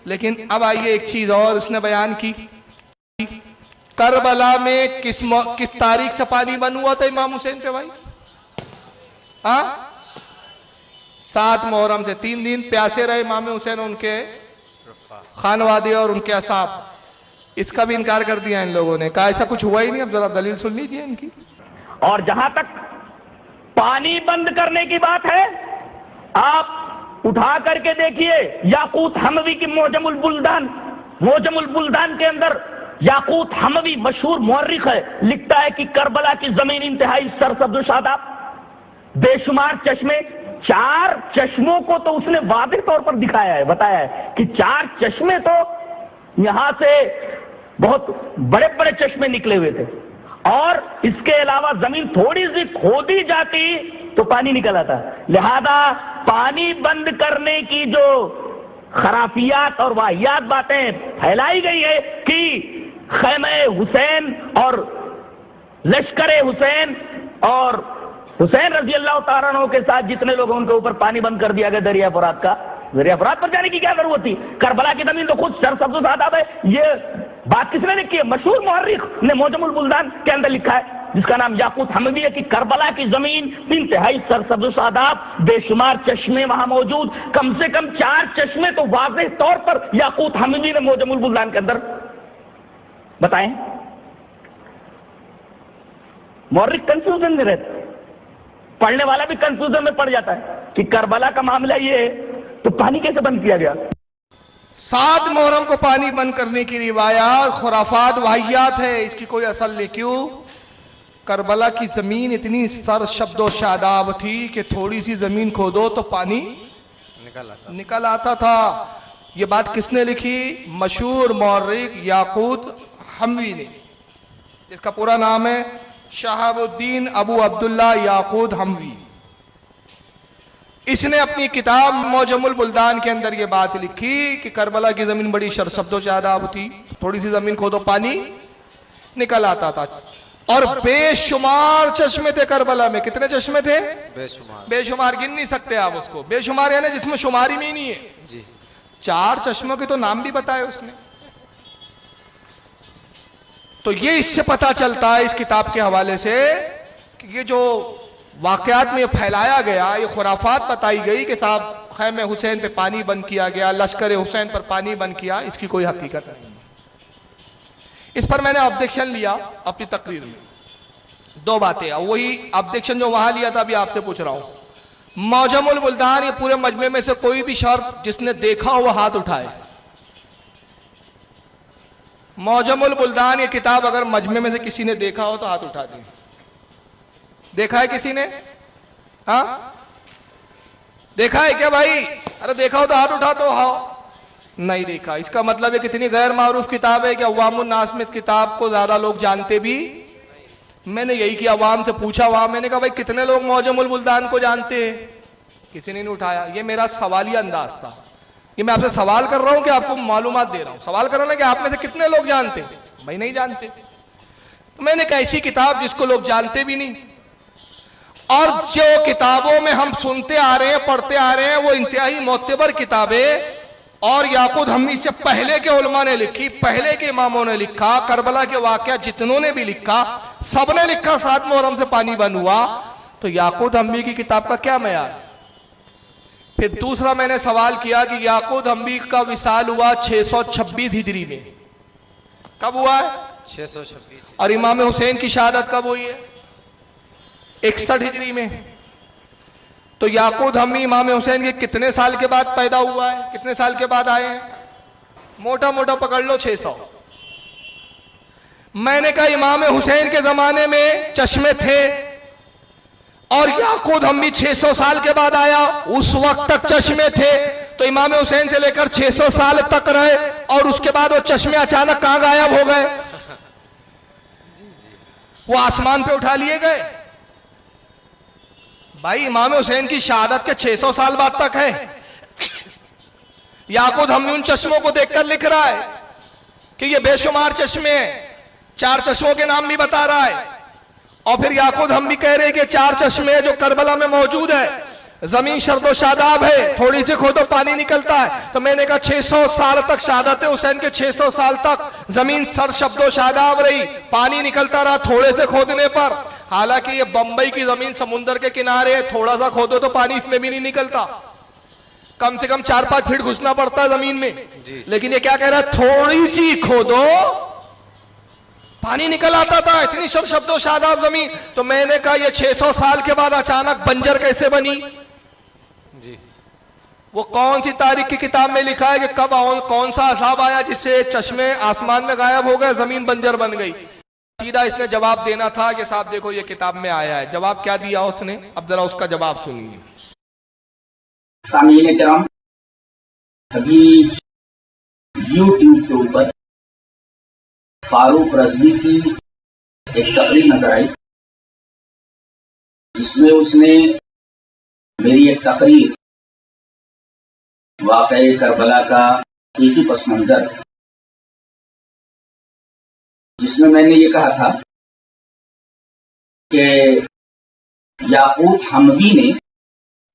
लेकिन अब आइए एक चीज और उसने बयान की, करबला में किस तारीख से पानी बंद हुआ था इमाम हुसैन पे भाई? 7 मुहर्रम से। 3 दिन प्यासे रहे इमाम हुसैन, उनके खानवादे और उनके असाब। इसका भी इनकार कर दिया इन लोगों ने, कहा ऐसा कुछ हुआ ही नहीं। अब जरा दलील सुन लीजिए इनकी। और जहां तक पानी बंद करने की बात है, आप उठा करके देखिए याकूत हमवी की मोजमुल बुल्दान के अंदर याकूत हमवी मशहूर मुअर्रिख है, लिखता है कि करबला की जमीन इंतहाई सरसब्ज़ शादाब, बेशुमार चश्मे, 4 चश्मों को तो उसने वाज़ेह तौर पर दिखाया है, बताया है कि 4 चश्मे तो यहां से बहुत बड़े बड़े चश्मे निकले हुए थे, और इसके अलावा जमीन थोड़ी सी खोदी जाती तो पानी निकल आता। लिहाजा पानी बंद करने की जो खराफियात और वाहियात बातें फैलाई गई है कि खैमे हुसैन और लश्कर हुसैन और हुसैन रजी अल्लाह तआला अन्हु के साथ जितने लोग उनके ऊपर पानी बंद कर दिया गया दरिया फुरात का, दरिया फुरात पर जाने की क्या जरूरत थी? करबला की जमीन तो खुद सरसब्ज़ शादाब है। ये बात किसने लिखी है? मशहूर मुअर्रिख ने मोजमुल बुल्दान के अंदर लिखा है, जिसका नाम याकूत हमवी है, कि करबला की जमीन इंतहाई सरसब्ज़ शादाब, बेशुमार चश्मे वहां मौजूद, कम से कम 4 चश्मे तो वाज़ेह तौर पर याकूत हमवी ने मोजमुल बुल्दान के अंदर बताएं। मुअर्रिख कंफ्यूजन में रहता है, पढ़ने वाला भी कंफ्यूजन में पड़ जाता है कि करबला का मामला ये है तो पानी कैसे बंद किया गया। 7 मुहर्रम को पानी बंद करने की रिवायात खुराफात वाहियात है, इसकी कोई असल नहीं। क्यों? करबला की जमीन इतनी सरशब्दो शादाब थी कि थोड़ी सी जमीन खोदो तो पानी निकल आता था। ये बात किसने लिखी? मशहूर मुअर्रिख याकूत हमवी ने, जिसका पूरा नाम है शहाबुद्दीन अबू अब्दुल्ला याकूत हमवी। इसने अपनी किताब मोजमुल बुल्दान के अंदर ये बात लिखी कि करबला की जमीन बड़ी सरसब्ज़ो शादाब थी, थोड़ी सी जमीन खोदो पानी निकल आता था, और बेशुमार चश्मे थे करबला में। कितने चश्मे थे? बेशुमार गिन नहीं सकते आप उसको। बेशुमार यानी जिसमें शुमारी में ही नहीं है जी। 4 चश्मों के तो नाम भी बताए उसने। तो ये इससे पता चलता है इस किताब के हवाले से कि ये जो वाकयात में फैलाया गया, ये खुराफात बताई गई कि साहब खैमे हुसैन पे पानी बंद किया गया, लश्कर हुसैन पर पानी बंद किया, इसकी कोई हकीकत नहीं। इस पर मैंने ऑब्जेक्शन लिया अपनी तकरीर में। 2 बातें, वही ऑब्जेक्शन जो वहां लिया था अभी आपसे पूछ रहा हूं। मौजमुल बुल्दान, ये पूरे मजमे में से कोई भी शख्स जिसने देखा हो वह हाथ उठाए। मौजमुल बुल्दान ये किताब अगर मजमे में से किसी ने देखा हो तो हाथ उठा दें। देखा है किसी ने? हाँ, देखा है क्या भाई? अरे देखा हो तो हाथ उठा दो। हाँ, नहीं देखा। इसका मतलब है कितनी गैर मारूफ किताब है कि अवामुन नास में इस किताब को ज्यादा लोग जानते भी। मैंने यही किया, अवाम से पूछा वहां, मैंने कहा भाई कितने लोग मौजमुल बुल्दान को जानते हैं? किसी ने नहीं उठाया। ये मेरा सवालिया अंदाज था। ये मैं आपसे सवाल कर रहा हूं कि आपको मालूमात दे रहा हूं। सवाल कर रहा हूं कि आप में से कितने लोग जानते? भाई नहीं जानते। तो मैंने कहा ऐसी किताब जिसको लोग जानते भी नहीं, और जो किताबों में हम सुनते आ रहे हैं, पढ़ते आ रहे हैं, वो इंतहाई मोतबर किताबें, और याकूत हमवी से पहले के उलमा ने लिखी, पहले के इमामों ने लिखा, करबला के वाकया जितनों ने भी लिखा, सबने लिखा 7 मुहर्रम से पानी बंद हुआ। तो याकूत हमवी की किताब का क्या मयार? फिर दूसरा मैंने सवाल किया कि याकूत हमवी का विसाल हुआ 626 हिजरी में। कब हुआ है? 626। और इमाम हुसैन की शहादत कब हुई है? 61 हिजरी में। तो याकूत हमवी इमाम हुसैन के कितने साल के बाद पैदा हुआ है? कितने साल के बाद आए हैं? मोटा मोटा पकड़ लो 600। मैंने कहा इमाम हुसैन के जमाने में चश्मे थे और याकूत हमवी 600 साल के बाद आया, उस वक्त तक चश्मे थे। तो इमाम हुसैन से लेकर 600 साल तक रहे, और उसके बाद वो चश्मे अचानक कहां गायब हो गए? वो आसमान पे उठा लिए गए। भाई इमाम हुसैन की शहादत के 600 साल बाद तक है। याकूत हमवी उन चश्मों को देखकर लिख रहा है कि ये बेशुमार चश्मे हैं, 4 चश्मों के नाम भी बता रहा है। और फिर याकूत हमवी कह रहे हैं कि 4 चश्मे जो करबला में मौजूद है जमीन शर्दो शादाब है, थोड़ी सी खोदो पानी निकलता है। तो मैंने कहा 600 साल तक शहादत हुसैन के 600 साल तक जमीन सर शब्दो शादाब रही, पानी निकलता रहा थोड़े से खोदने पर। हालांकि ये बंबई की जमीन समुद्र के किनारे है, थोड़ा सा खोदो तो पानी इसमें भी नहीं निकलता, कम से कम 4-5 फीट घुसना पड़ता है जमीन में। लेकिन ये क्या कह रहा है, थोड़ी सी खोदो पानी निकल आता था, इतनी सर शब्दो शादाब जमीन। तो मैंने कहा ये 600 साल के बाद अचानक बंजर कैसे बनी जी? वो कौन सी तारीख की किताब में लिखा है कि कब कौन सा अजाब आया जिससे चश्मे आसमान में गायब हो गए, जमीन बंजर बन गई? सीधा इसने जवाब देना था कि साहब देखो ये किताब में आया है। जवाब क्या दिया उसने, अब जरा उसका जवाब सुनिए। सामीन किराम, अभी यूट्यूब के ऊपर फारूक रजवी की एक तकरीर नजर आई, जिसमें उसने मेरी एक तकरीर वाक़ए करबला का एक ही पस मंजर, जिसमें मैंने ये कहा था कि याकूत हमवी ने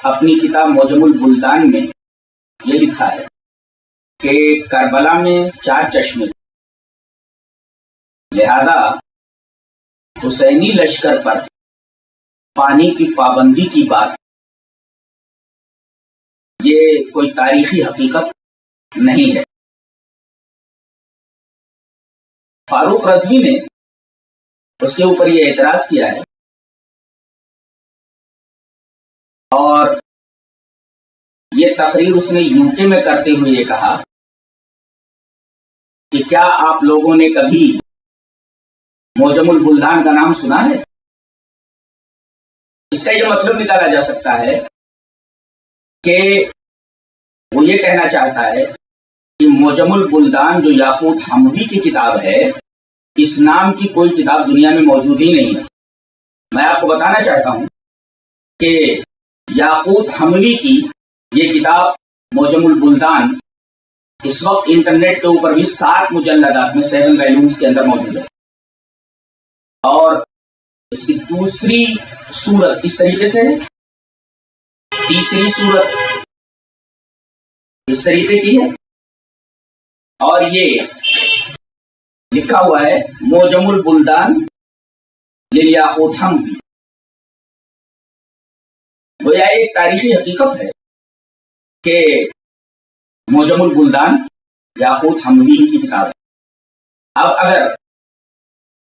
अपनी किताब मौजमुल बुल्दान में ये लिखा है कि करबला में 4 चश्मे, लिहाजा हुसैनी लश्कर पर पानी की पाबंदी की बात ये कोई तारीखी हकीकत नहीं है। फारूक रजवी ने उसके ऊपर यह एतराज किया है और ये तकरीर उसने यूके में करते हुए ये कहा कि क्या आप लोगों ने कभी मौजमुल बुल्दान का नाम सुना है? इसका यह मतलब निकाला जा सकता है कि वो ये कहना चाहता है कि मौजमुल बुल्दान जो याकूत हमवी की किताब है, इस नाम की कोई किताब दुनिया में मौजूद ही नहीं है। मैं आपको बताना चाहता हूं कि याकूत हमवी की ये किताब मौजमुल बुल्दान इस वक्त इंटरनेट के ऊपर भी 7 मुजल्लदात में 7 वॉल्यूम्स के अंदर मौजूद है और इसकी दूसरी सूरत इस तरीके से है, तीसरी सूरत इस तरीके की है और ये लिखा हुआ है मौजमुल बुल्दान लिल याकूत हमवी। गोया एक तारीखी हकीकत है कि मौजमुल बुल्दान याकूत हमवी की किताब है। अब अगर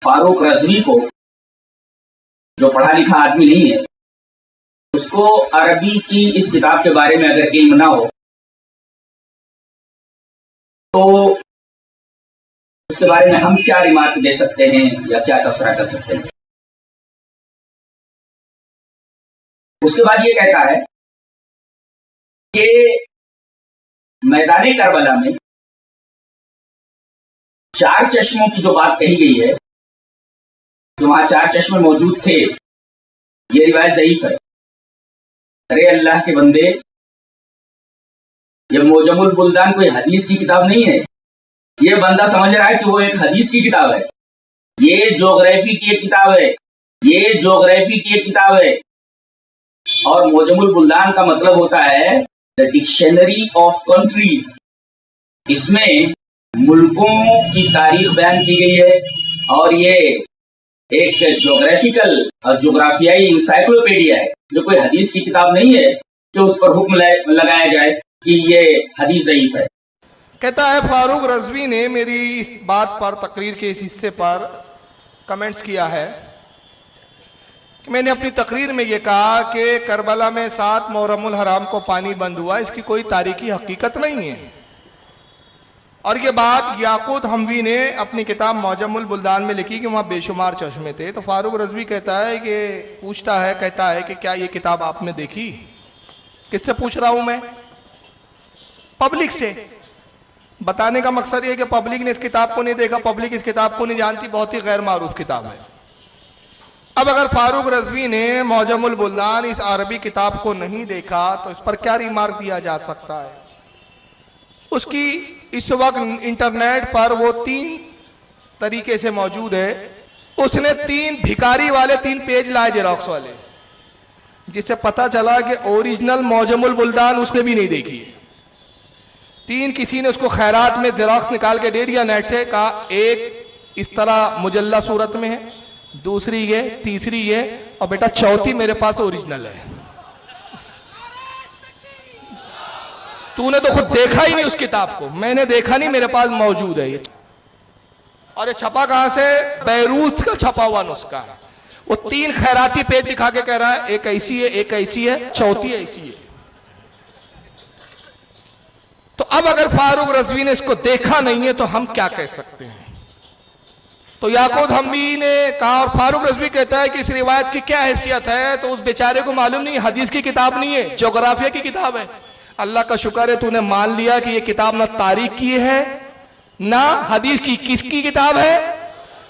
फारूक रजवी को, जो पढ़ा लिखा आदमी नहीं है, उसको अरबी की इस किताब के बारे में अगर इल्म ना हो तो उसके बारे में हम क्या रिमार्क दे सकते हैं या क्या तबसरा कर सकते हैं? उसके बाद ये कहता है कि मैदान करबला में 4 चश्मों की जो बात कही गई है कि वहां 4 चश्मे मौजूद थे, ये रिवायत ज़ईफ है। अरे अल्लाह के बंदे, ये मौजमुल बुल्दान कोई हदीस की किताब नहीं है। ये बंदा समझ रहा है कि वो एक हदीस की किताब है। ये ज्योग्राफी की एक किताब है, ये ज्योग्राफी की एक किताब है। और मौजमुल बुल्दान का मतलब होता है द डिक्शनरी ऑफ कंट्रीज। इसमें मुल्कों की तारीख बयान की गई है और ये एक ज्योग्राफिकल और ज्योग्राफियाई इंसाइक्लोपीडिया है, जो कोई हदीस की किताब नहीं है कि उस पर हुक्म लगाया जाए कि ये हदीस ज़ईफ है। कहता है फारूक रजवी ने मेरी इस बात पर, तकरीर के इस हिस्से पर कमेंट्स किया है कि मैंने अपनी तकरीर में ये कहा कि करबला में 7 मुहर्रमुल हराम को पानी बंद हुआ, इसकी कोई तारीखी हकीकत नहीं है। और ये बात याकूत हमवी ने अपनी किताब मौजमुल बुल्दान में लिखी कि वहाँ बेशुमार चश्मे थे। तो फारूक रजवी कहता है कि कहता है कि क्या ये किताब आपने देखी? किससे पूछ रहा हूं मैं? पब्लिक से। बताने का मकसद ये है कि पब्लिक ने इस किताब को नहीं देखा, पब्लिक इस किताब को नहीं जानती, बहुत ही गैर मारूफ किताब है। अब अगर फारूक रजवी ने मौजमुल बुल्दान इस अरबी किताब को नहीं देखा तो इस पर क्या रिमार्क दिया जा सकता है? उसकी इस वक्त इंटरनेट पर वो 3 तरीके से मौजूद है। उसने 3 भिखारी वाले 3 पेज लाए जेरॉक्स वाले। जिससे पता चला कि ओरिजिनल मौजमुल बुल्दान उसने भी नहीं देखी है। 3 किसी ने उसको खैरात में जेरॉक्स निकाल के दे दिया नेट से, कहा एक इस तरह मुजल्ला सूरत में है, दूसरी ये, तीसरी ये, और बेटा चौथी मेरे पास ओरिजिनल है। तूने तो खुद देखा ही नहीं उस किताब को। मैंने देखा नहीं, मेरे पास मौजूद है ये। और ये छपा कहां से? बैरूत का छपा हुआ नुस्खा है। वो 3 खैराती पेज दिखा के कह रहा है एक ऐसी है, एक ऐसी है, चौथी ऐसी है। तो अब अगर फारूक रजवी ने इसको देखा नहीं है तो हम क्या कह सकते हैं? तो याकूब हम्वी ने कहा, और फारूक रजवी कहता है कि इस रिवायत की क्या हैसियत है, तो उस बेचारे को मालूम नहीं, हदीस की किताब नहीं है, ज्योग्राफिया की किताब है। अल्लाह का शुक्र है तूने मान लिया कि ये किताब ना तारीख की है ना हदीस की। किसकी किताब है?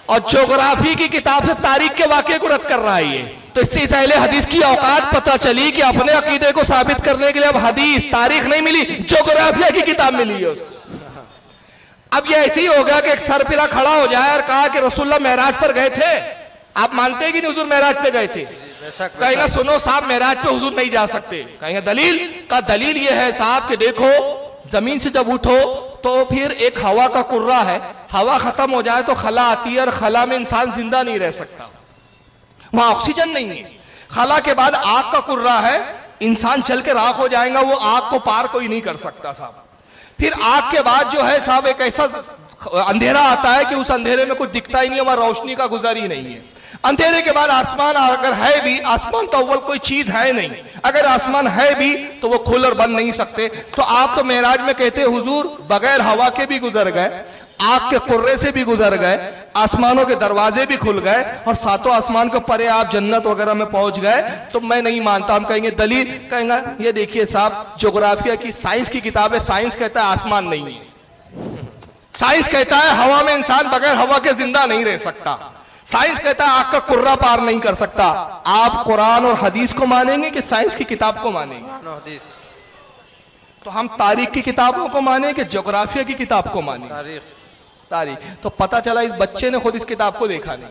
और ज्योग्राफी की किताब से तारीख के वाक़े को रद्द कर रहा है ये। तो इससे पहले हदीस की औकात पता चली कि अपने अकीदे को साबित करने के लिए अब हदीस तारीख नहीं मिली, ज्योग्राफिया की किताब मिली है उसको। अब ये ऐसे ही हो गया कि एक सरपिरा खड़ा हो जाए और कहा कि रसूलुल्लाह मेराज पर गए थे। आप मानते हैं कि नहीं हुजूर मेराज पे गए थे? कहेंगे सुनो साहब, मेराज पे हुजूर नहीं जा सकते। कहेंगे दलील? का दलील ये है साहब कि देखो जमीन से जब उठो तो फिर एक हवा का कुर्रा है, हवा खत्म हो जाए तो खला आती है, और खला में इंसान जिंदा नहीं रह सकता, वहां ऑक्सीजन नहीं है। खला के बाद आग का कुर्रा है, इंसान चल के राख हो जाएगा, वो आग को पार कोई नहीं कर सकता साहब। फिर आग के बाद जो है साहब एक ऐसा अंधेरा आता है कि उस अंधेरे में कुछ दिखता ही नहीं है, वहां रोशनी का गुजर ही नहीं है। अंधेरे के बाद आसमान अगर है भी, आसमान तो अव्वल कोई चीज है नहीं, अगर आसमान है भी तो वो खुल और बन नहीं सकते। तो आप तो मेराज में कहते हुजूर बगैर हवा के भी गुजर गए, आग के कुर्रे से भी गुजर गए, आसमानों के दरवाजे भी खुल गए, और सातों आसमान के परे आप जन्नत वगैरह में पहुंच गए। तो मैं नहीं मानता। हम कहेंगे दलील? कहेंगे ये देखिए साहब, ज्योग्राफिया की साइंस की किताब है, साइंस कहता है आसमान नहीं है, साइंस कहता है हवा में इंसान बगैर हवा के जिंदा नहीं रह सकता, साइंस कहता है आग का कुर्रा पार नहीं कर सकता। आप कुरान और हदीस को मानेंगे कि साइंस की किताब को मानेंगे? तो हम तारीख की किताबों को माने कि ज्योग्राफिया की किताब को माने? तारीख। तो पता चला इस बच्चे ने खुद इस किताब को देखा नहीं।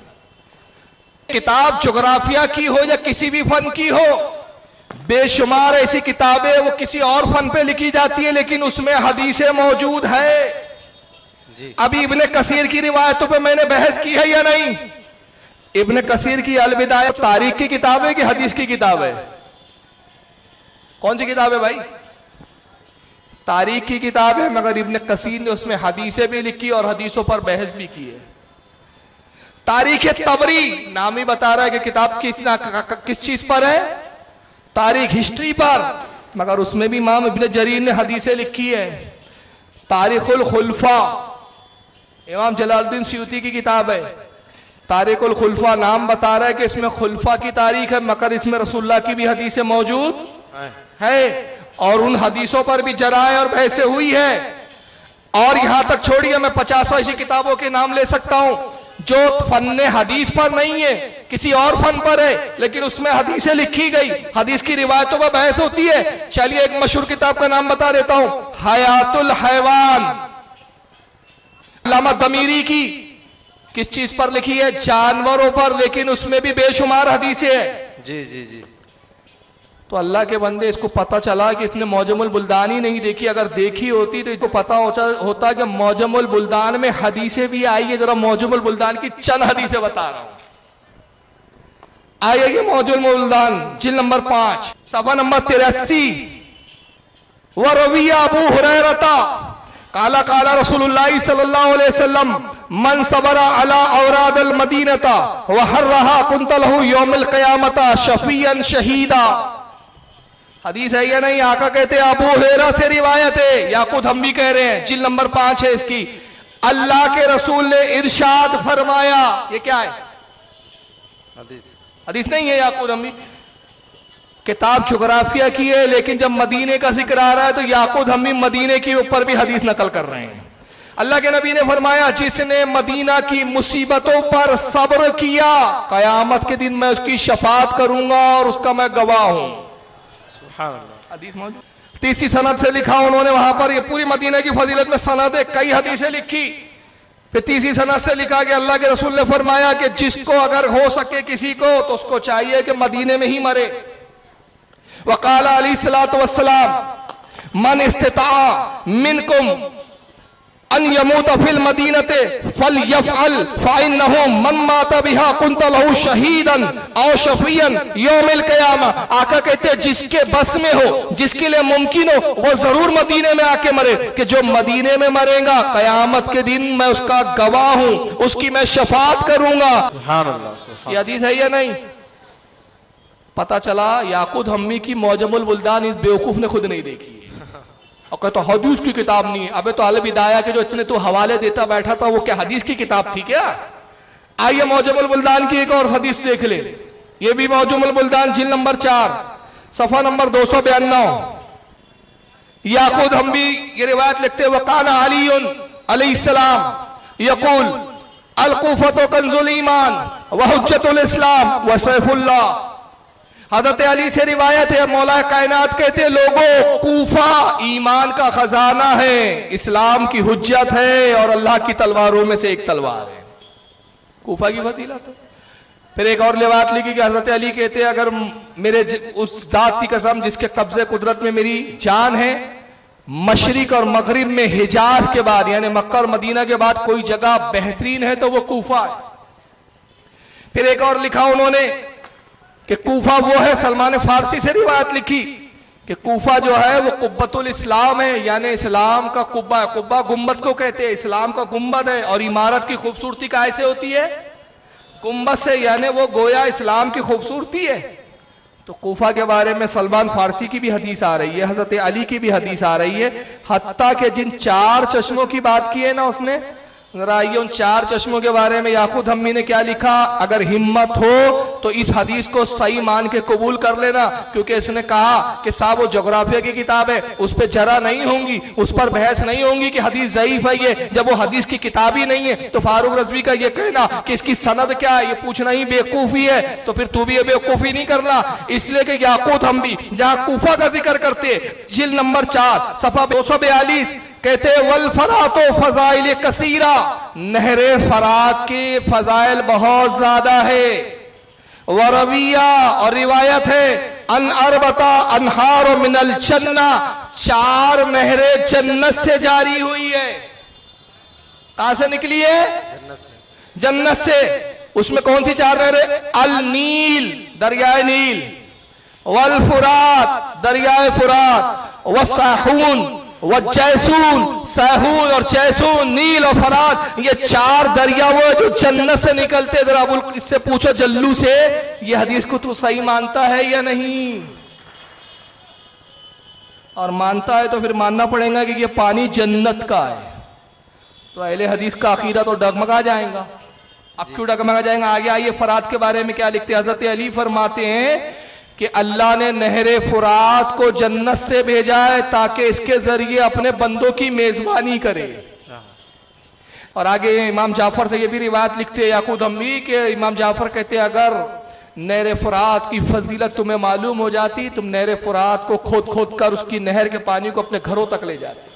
किताब ज्योग्राफिया की हो या किसी भी फन की हो, बेशुमार ऐसी किताबें वो किसी और फन पे लिखी जाती है, लेकिन उसमें हदीसें मौजूद है। अभी इब्ने कसीर की रिवायतों पे मैंने बहस की है या नहीं? इब्ने कसीर की अलविदाया तारीख की किताब है कि हदीस की किताब है? कौन सी किताब है भाई? तारीख की किताब है, मगर इब्ने कसीर ने उसमें हदीसें भी लिखी और हदीसों पर बहस भी की है। तारीख तबरी नाम ही बता रहा है कि किताब किस चीज पर है? तारीख, हिस्ट्री पर, मगर उसमें भी इमाम इब्ने जरीर ने हदीसें लिखी है। तारीखुल खुलफा इमाम जलालुद्दीन सयूती की किताब है। तारीखुल खुलफा नाम बता रहा है कि इसमें खुलफा की तारीख है, मगर इसमें रसूलुल्लाह की भी हदीसें मौजूद है, और उन हदीसों पर भी जराए और बहसें हुई है। और यहां तक छोड़िए, मैं 50 ऐसी किताबों के नाम ले सकता हूं जो फन्ने हदीस पर नहीं है, किसी और फन पर है, लेकिन उसमें हदीसें लिखी गई, हदीस की रिवायतों पर बहस होती है। चलिए एक मशहूर किताब का नाम बता देता हूं, हयातुल हैवान, अल्लामा दमीरी की। किस चीज पर लिखी है? जानवरों पर, लेकिन उसमें भी बेशुमार हदीसें हैं। जी जी जी। तो अल्लाह के बंदे, इसको पता चला कि इसने मौजमुल बुल्दान ही नहीं देखी। अगर देखी होती तो इसको पता होता कि मौजमुल बुल्दान में हदीसें भी आई है। जरा मौजमुल बुल्दान की चंद हदीसें बता रहा हूं। आइए मौजमुल बुल्दान जिल्द नंबर 5 सफा नंबर 83। व रविया अबू हुरैरा काला काला रसूलुल्लाह सल्लल्लाहु अलैहि वसल्लम मन सबरा अला औरादल मदीनता व हर्रहा कुंतलहु यौमिल क़यामता शफीयन शहीदा। हदीस है या नहीं? आका कहते हैं, अबू हुरैरा से रिवायत है, या खुद हम भी कह रहे हैं, जिल्द नंबर 5 है इसकी। अल्लाह के रसूल ने इरशाद फरमाया। ये क्या है? हदीस नहीं है, याकूब हम भी। किताब ज्योग्राफिया की है, लेकिन जब मदीने का जिक्र आ रहा है तो याकूब हम भी मदीने के ऊपर भी हदीस नकल कर रहे हैं। अल्लाह के नबी ने फरमाया, जिसने मदीना की मुसीबतों पर सब्र किया, कयामत के दिन मैं उसकी शफाअत करूंगा और उसका मैं गवाह हूं। हदीस मौजूद। तीसरी सनद से लिखा उन्होंने वहां पर, ये पूरी मदीना की फजीलत में सनद है, कई हदीसें लिखी। फिर तीसरी सनद से लिखा कि अल्लाह के रसूल ने फरमाया कि जिसको अगर हो सके किसी को, तो उसको चाहिए कि मदीने में ही मरे। वकाल अलैहिस्सलातु वस्सलाम मन इस्तिता मिनकुम अन यमूत फिल मदीनते फल यफअल फइन्नहु मन मात बिहा कुंत लहु शहीदन औ शफियन यौमिल क़यामा। आका कहते हैं जिसके बस में हो, जिसके लिए मुमकिन हो, वो जरूर मदीने में आके मरे, कि जो मदीने में मरेगा कयामत के दिन मैं उसका गवाह हूं, उसकी मैं शफात करूंगा। सुभान अल्लाह। ये हदीस है या नहीं? पता चला याकूत हम्मी की मौजमुल बुल्दान इस बेवकूफ ने खुद नहीं देखी और कहता तो हदीस की किताब नहीं है। अबे तो अल बिदाया के जो इतने तो हवाले देता बैठा था वो क्या हदीस की किताब थी क्या? आइए मौजमुल बुल्दान की एक और हदीस देख ले। ये भी मौजमुल बुल्दान जिल्द नंबर 4 सफा नंबर 292। याकूत हम्मी ये रिवायत लिखते वकाल अलीयुन अलैहिस्सलाम यकूल अल कूफतु कंजुल ईमान व हुज्जतुल इस्लाम व सैफुल्लाह। हजरत अली से रिवायत है, मौला कायनात कहते हैं लोगों कूफा ईमान का खजाना है, इस्लाम की हुज्जत है और अल्लाह की तलवारों में से एक तलवार है। कूफा की फजीलत है। फिर एक और रिवायत लिखी कि हजरत अली कहते हैं अगर मेरे उस जात की कसम जिसके कब्जे कुदरत में मेरी जान है, मशरिक और मगरिब में हिजाज के बाद यानी मक्का और मदीना के बाद कोई जगह बेहतरीन है तो वो कूफा है। फिर एक और लिखा उन्होंने कि कूफा वो है, सलमान फारसी से रिवायत लिखी कि कूफा जो है वो कुब्बतुल इस्लाम है, यानी इस्लाम का कुब्बा है। कुब्बा गुम्बद को कहते हैं, इस्लाम का गुम्बद है। और इमारत की खूबसूरती कैसे होती है? गुम्बद से, यानी वो गोया इस्लाम की खूबसूरती है। तो कूफा के बारे में सलमान फारसी की भी हदीस आ रही है, हजरत अली की भी हदीस आ रही है। हत्ता के जिन 4 चश्मों की बात की है ना उसने, जरा आइए उन 4 चश्मों के बारे में याकूत हम्मी ने क्या लिखा। अगर हिम्मत हो तो इस हदीस को सही मान के कबूल कर लेना, क्योंकि इसने कहा कि साहब वो जोग्राफिया की किताब है, उस पर जरा नहीं होंगी, उस पर बहस नहीं होंगी कि हदीस ज़ईफ है। ये जब वो हदीस की किताब ही नहीं है तो फारूक रज़वी का ये कहना कि इसकी सनद क्या है ये पूछना ही बेवकूफी है। तो फिर तू भी ये बेवकूफी नहीं करना। इसलिए कि याकूत हम्मी जहां कूफा का जिक्र करते जिल्द नंबर 4 सफा 242 कहते वल फरातो फजाइल कसीरा, नहरे फरात के फजाइल बहुत ज्यादा है। वरविया और रिवायत है अन अरबता अनहार मिनल जन्ना, 4 नहरे जन्नत से जारी हुई है। कहां से निकली है? जन्नत से। उसमें कौन सी 4 नहरें? अल नील दरियाए नील, वल फुरात दरियाए फुरात, व साहून व जैसून, साहून और जैसून, नील और फरात, ये 4 दरिया वो जो जन्नत से निकलते। जरा इससे पूछो जल्लू से ये हदीस को तू सही मानता है या नहीं? और मानता है तो फिर मानना पड़ेगा कि ये पानी जन्नत का है। तो अहले हदीस का अकीदा तो डगमगा जाएगा। अब क्यों डगमगा जाएगा? आगे आइए फरात के बारे में क्या लिखते हैं। हजरत अली फरमाते हैं कि अल्लाह ने नहरे फुरात को जन्नत से भेजा है ताकि इसके जरिए अपने बंदों की मेजबानी करे। और आगे इमाम जाफर से ये भी रिवायत लिखते हैं याकूत हम्मी के, इमाम जाफर कहते हैं अगर नहरे फुरात की फजीलत तुम्हें मालूम हो जाती तुम नहरे फुरात को खोद खोद कर उसकी नहर के पानी को अपने घरों तक ले जाते।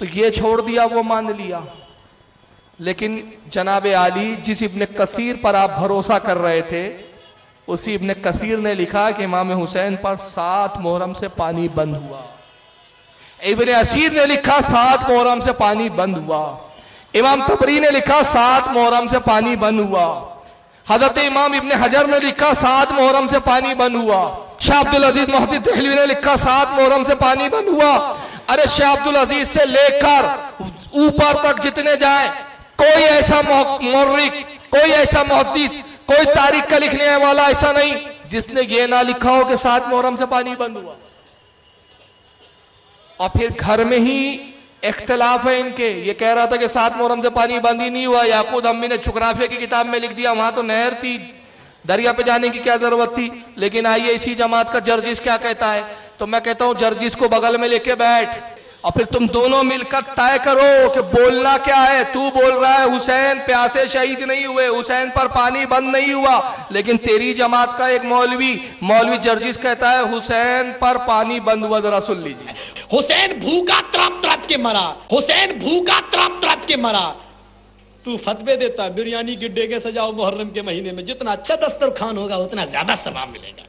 तो ये छोड़ दिया, वो मान लिया। लेकिन जनाब आली जिस इब्ने कसीर पर आप भरोसा कर रहे थे उसी इब्ने कसीर ने लिखा कि इमाम हुसैन पर 7 मुहर्रम से पानी बंद हुआ। इब्ने असीर ने लिखा 7 मुहर्रम से पानी बंद हुआ। इमाम तबरी ने लिखा 7 मुहर्रम से पानी बंद हुआ। हजरत इमाम इब्ने हजर ने लिखा 7 मुहर्रम से पानी बंद हुआ। शाह अब्दुल अजीज मुहद्दिस देहलवी ने लिखा 7 मुहर्रम से पानी बंद हुआ। अरे शाह अब्दुल अजीज से लेकर ऊपर तक जितने जाए कोई ऐसा मुर्रिख, कोई ऐसा मुहद्दिस, कोई तारीख का लिखने वाला ऐसा नहीं जिसने ये ना लिखा हो कि 7 मुहर्रम से पानी बंद हुआ। और फिर घर में ही इख्तिलाफ है इनके। ये कह रहा था कि 7 मुहर्रम से पानी बंद ही नहीं हुआ। याकूत हम्मी ने जोग्राफिया की किताब में लिख दिया वहां तो नहर थी, दरिया पे जाने की क्या जरूरत थी। लेकिन आइए इसी जमात का जर्जिस क्या कहता है। तो मैं कहता हूं जर्जिस को बगल में लेके बैठ और फिर तुम दोनों मिलकर तय करो कि बोलना क्या है। तू बोल रहा है हुसैन प्यासे शहीद नहीं हुए, हुसैन पर पानी बंद नहीं हुआ, लेकिन तेरी जमात का एक मौलवी जर्जिस कहता है हुसैन पर पानी बंद हुआ। जरा सुन लीजिए। हुसैन भूखा तड़प तड़प के मरा, हुसैन भूखा तड़प तड़प के मरा। तू फतवे देता बिरयानी गिड्डे के सजाओ मुहर्रम के महीने में, जितना अच्छा दस्तरखान होगा उतना ज्यादा सवाब मिलेगा।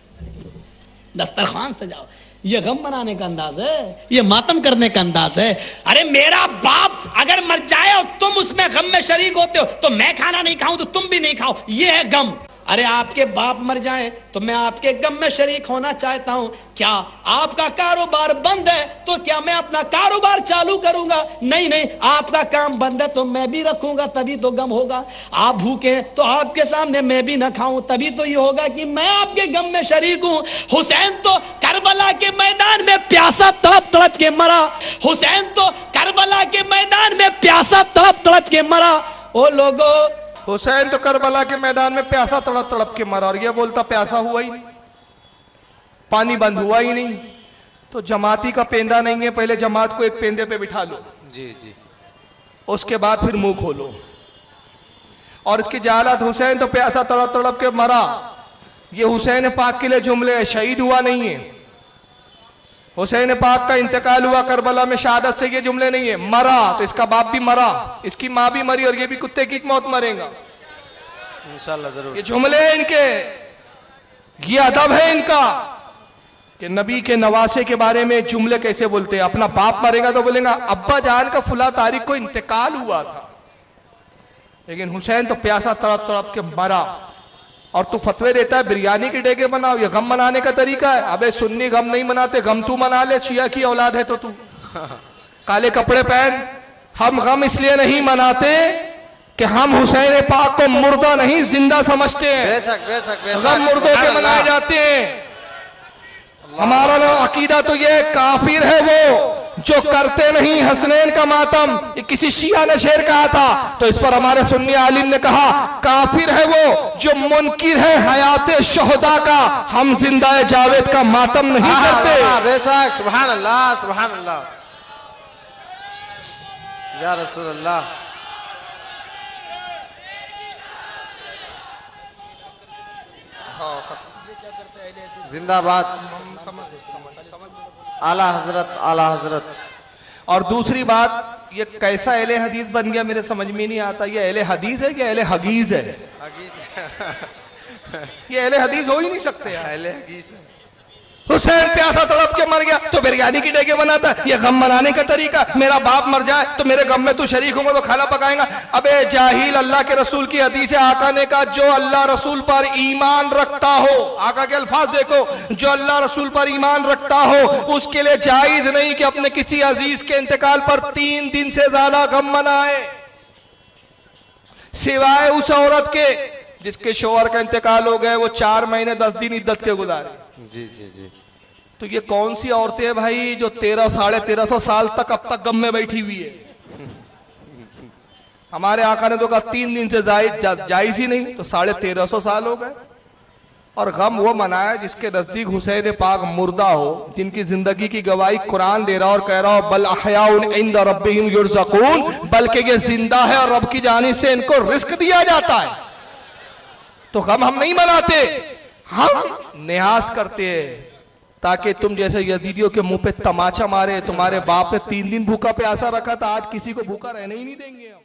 दस्तरखान सजाओ। ये गम मनाने का अंदाज है, ये मातम करने का अंदाज है। अरे मेरा बाप अगर मर जाए और तुम उसमें गम में शरीक होते हो तो मैं खाना नहीं खाऊं तो तुम भी नहीं खाओ, ये है गम। अरे आपके बाप मर जाए तो मैं आपके गम में शरीक होना चाहता हूं। क्या आपका कारोबार बंद है तो क्या मैं अपना कारोबार चालू करूंगा? नहीं नहीं, आपका काम बंद है तो मैं भी रखूंगा, तभी तो गम होगा। आप भूखे हैं तो आपके सामने मैं भी न खाऊं, तभी तो ये होगा कि मैं आपके गम में शरीक हूं। हुसैन तो करबला के मैदान में प्यासा तड़प तड़प के मरा। हुसैन तो करबला के मैदान में प्यासा तड़प तड़प के मरा। ओ लोगो, हुसैन तो करबला के मैदान में प्यासा तड़प तड़प के मरा, और ये बोलता प्यासा हुआ ही नहीं, पानी बंद हुआ ही नहीं। तो जमाती का पेंदा नहीं है, पहले जमात को एक पेंदे पे बिठा लो, जी जी, उसके बाद फिर मुंह खोलो। और इसकी जालत, हुसैन तो प्यासा तड़प तड़प के मरा, ये हुसैन पाक के लिए जुमले है, शहीद हुआ नहीं है। हुसैन पाक का इंतकाल हुआ करबला में शहादत से, ये जुमले नहीं है। मरा तो इसका बाप भी मरा, इसकी माँ भी मरी, और ये भी कुत्ते की मौत मरेगा। इंशाल्लाह जरूर। ये जुमले हैं इनके, ये अदब है इनका कि नबी के नवासे के बारे में जुमले कैसे बोलते हैं। अपना बाप मरेगा तो बोलेगा अब्बा जान का फुला तारीख को इंतकाल हुआ था, लेकिन हुसैन तो प्यासा तड़प तड़प के मरा। और तू फतवे देता है बिरयानी के डेगे बनाओ, ये गम मनाने का तरीका है? अबे सुन्नी गम नहीं मनाते, गम तू मना ले, शिया की औलाद है तो तू काले कपड़े पहन। हम गम इसलिए नहीं मनाते कि हम हुसैन पाक को मुर्दा नहीं जिंदा समझते हैं। बेशक बेशक बेशक, गम मुर्दों के मनाए जाते हैं। हमारा ना अकीदा तो ये काफिर है वो जो करते नहीं हसनैन का मातम। ये किसी शिया ने शेर कहा था, तो इस पर हमारे सुन्नी आलिम ने कहा काफिर है वो जो मुनकिर है हयात शोहदा का, हम जिंदा जावेद का मातम नहीं करते। बेशक, सुभान अल्लाह सुभान अल्लाह, या रसूल अल्लाह। जिंदाबाद आला हजरत, आला हजरत। और दूसरी बात, ये कैसा अहले हदीस बन गया मेरे समझ में नहीं आता। ये अहले हदीस है कि अहले हगीज है? ये अहले हदीस हो ही नहीं सकते यार। हुसैन प्यासा तड़प के मर गया तो बिरयानी की डेगे बनाता है, ये गम मनाने का तरीका। मेरा बाप मर जाए तो मेरे गम में तू शरीक होगा तो खाना पकाएगा। अबे जाहिल, अल्लाह के रसूल की हदीस है, आका ने कहा जो अल्लाह रसूल पर ईमान रखता हो, आका के अल्फाज देखो, जो अल्लाह रसूल पर ईमान रखता हो उसके लिए जायज नहीं कि अपने किसी अजीज के इंतकाल पर 3 दिन से ज्यादा गम मनाए, सिवाय उस औरत के जिसके शोहर का इंतकाल हो गए, वो 4 महीने 10 दिन इद्दत के गुजारे। जी जी जी। तो ये कौन सी औरतें हैं भाई जो 1300 साढ़े 1300 साल तक अब तक गम में बैठी हुई है? हमारे आका ने तो कहा 3 दिन से जायज ही नहीं, तो 1350 साल हो गए। और गम वो मनाया जिसके नजदीक हुसैन पाक मुर्दा हो, जिनकी जिंदगी की गवाही कुरान दे रहा और कह रहा हो बल अहयाउन इंद रब्बिहिम युरज़क़ून, बल्कि ये जिंदा है और रब की जानिब से इनको रिस्क दिया जाता है। तो गम हम नहीं मनाते, हम न्यास करते हैं ताकि तुम जैसे यजीदियों के मुंह पे तमाचा मारे। तुम्हारे बाप ने 3 दिन भूखा प्यासा रखा था, आज किसी को भूखा रहने ही नहीं देंगे हम।